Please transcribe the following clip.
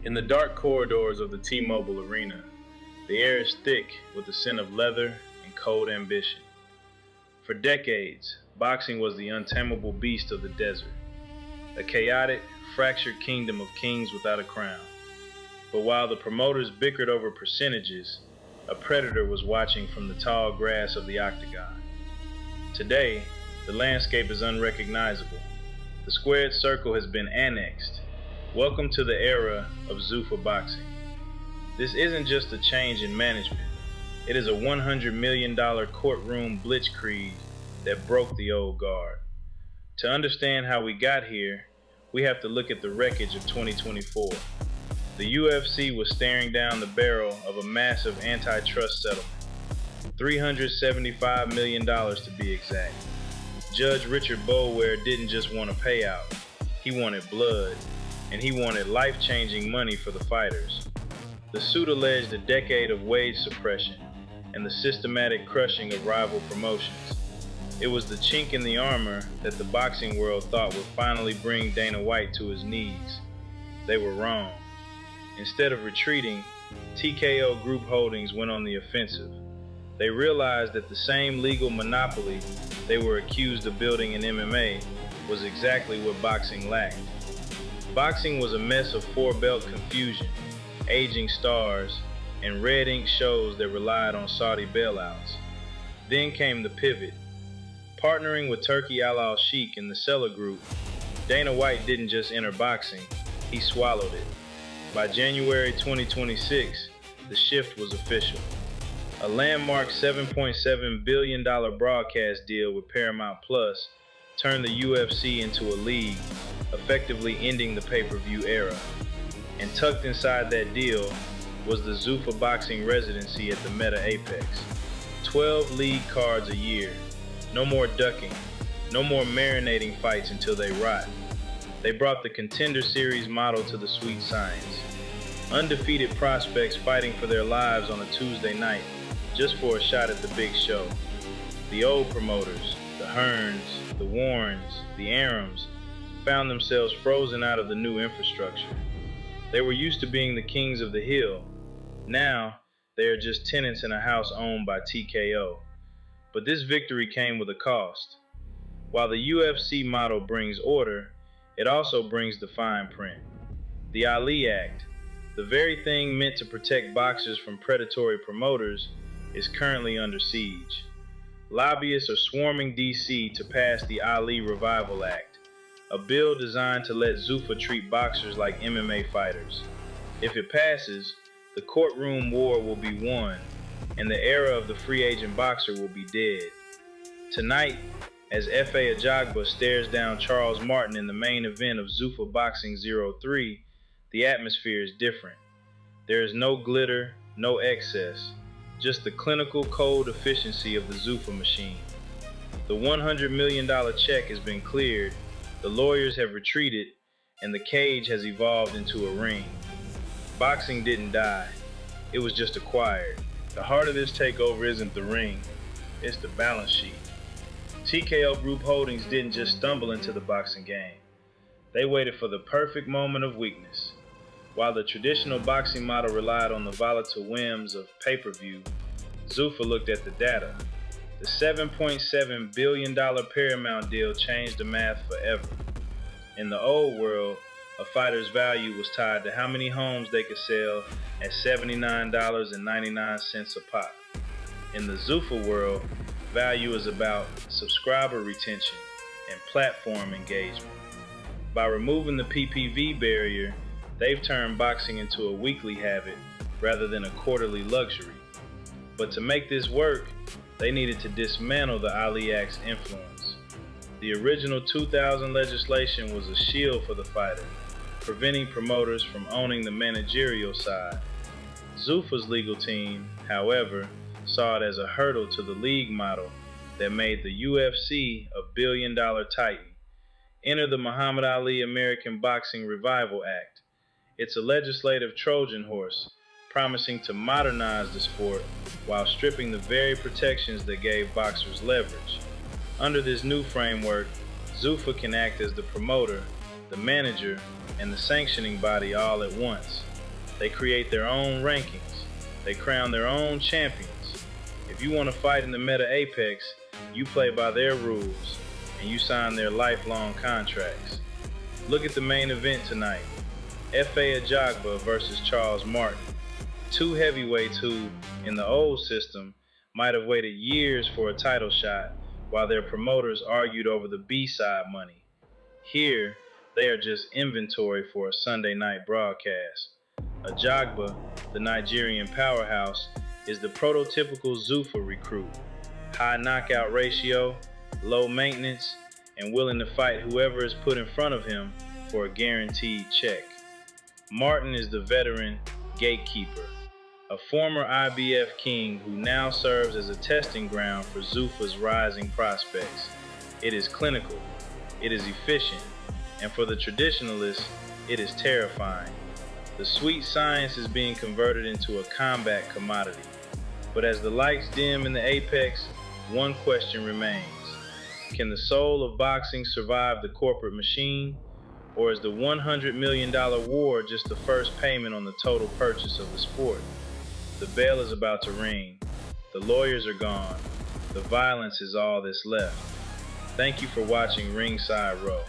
In the dark corridors of the T-Mobile Arena, the air is thick with the scent of leather and cold ambition. For decades, boxing was the untamable beast of the desert, a chaotic, fractured kingdom of kings without a crown. But while the promoters bickered over percentages, a predator was watching from the tall grass of the octagon. Today, the landscape is unrecognizable. The squared circle has been annexed. Welcome to the era of Zuffa boxing. This isn't just a change in management. It is a $100 million courtroom blitzkrieg that broke the old guard. To understand how we got here, we have to look at the wreckage of 2024. The UFC was staring down the barrel of a massive antitrust settlement, $375 million to be exact. Judge Richard Boulware didn't just want a payout, he wanted blood, and he wanted life-changing money for the fighters. The suit alleged a decade of wage suppression and the systematic crushing of rival promotions. It was the chink in the armor that the boxing world thought would finally bring Dana White to his knees. They were wrong. Instead of retreating, TKO Group Holdings went on the offensive. They realized that the same legal monopoly they were accused of building in MMA was exactly what boxing lacked. Boxing was a mess of four-belt confusion, aging stars, and red ink shows that relied on Saudi bailouts. Then came the pivot. Partnering with Turki Alalshikh and the Seller Group, Dana White didn't just enter boxing, he swallowed it. By January 2026, the shift was official. A landmark $7.7 billion broadcast deal with Paramount Plus turned the UFC into a league, effectively ending the pay-per-view era. And tucked inside that deal was the Zuffa boxing residency at the Meta Apex. 12 league cards a year. No more ducking. No more marinating fights until they rot. They brought the Contender Series model to the sweet science. Undefeated prospects fighting for their lives on a Tuesday night just for a shot at the big show. The old promoters, the Hearns, the Warrens, the Arums, found themselves frozen out of the new infrastructure. They were used to being the kings of the hill. Now, they are just tenants in a house owned by TKO. But this victory came with a cost. While the UFC model brings order, it also brings the fine print. The Ali Act, the very thing meant to protect boxers from predatory promoters, is currently under siege. Lobbyists are swarming DC to pass the Ali Revival Act, a bill designed to let Zuffa treat boxers like MMA fighters. If it passes, the courtroom war will be won, and the era of the free agent boxer will be dead. Tonight, as F.A. Ajagba stares down Charles Martin in the main event of Zuffa Boxing 03, the atmosphere is different. There is no glitter, no excess, just the clinical cold efficiency of the Zuffa machine. The $100 million check has been cleared, the lawyers have retreated, and the cage has evolved into a ring. Boxing didn't die, it was just acquired. The heart of this takeover isn't the ring, it's the balance sheet. TKO Group Holdings didn't just stumble into the boxing game. They waited for the perfect moment of weakness. While the traditional boxing model relied on the volatile whims of pay-per-view, Zuffa looked at the data. The $7.7 billion Paramount deal changed the math forever. In the old world, a fighter's value was tied to how many homes they could sell at $79.99 a pop. In the Zuffa world, value is about subscriber retention and platform engagement. By removing the PPV barrier, they've turned boxing into a weekly habit rather than a quarterly luxury. But to make this work, they needed to dismantle the Ali Act's influence. The original 2000 legislation was a shield for the fighter, preventing promoters from owning the managerial side. Zuffa's legal team, however, saw it as a hurdle to the league model that made the UFC a billion-dollar titan. Enter the Muhammad Ali American Boxing Revival Act. It's a legislative Trojan horse, promising to modernize the sport while stripping the very protections that gave boxers leverage. Under this new framework, Zuffa can act as the promoter, the manager, and the sanctioning body all at once. They create their own rankings. They crown their own champions. If you want to fight in the Meta Apex, you play by their rules, and you sign their lifelong contracts. Look at the main event tonight. F.A. Ajagba versus Charles Martin. Two heavyweights who, in the old system, might have waited years for a title shot while their promoters argued over the B-side money. Here, they are just inventory for a Sunday night broadcast. Ajagba, the Nigerian powerhouse, is the prototypical Zuffa recruit. High knockout ratio, low maintenance, and willing to fight whoever is put in front of him for a guaranteed check. Martin is the veteran gatekeeper, a former IBF king who now serves as a testing ground for Zuffa's rising prospects. It is clinical, it is efficient, and for the traditionalists, it is terrifying. The sweet science is being converted into a combat commodity. But as the lights dim in the apex, one question remains. Can the soul of boxing survive the corporate machine? Or is the $100 million war just the first payment on the total purchase of the sport? The bell is about to ring. The lawyers are gone. The violence is all that's left. Thank you for watching Ringside Row.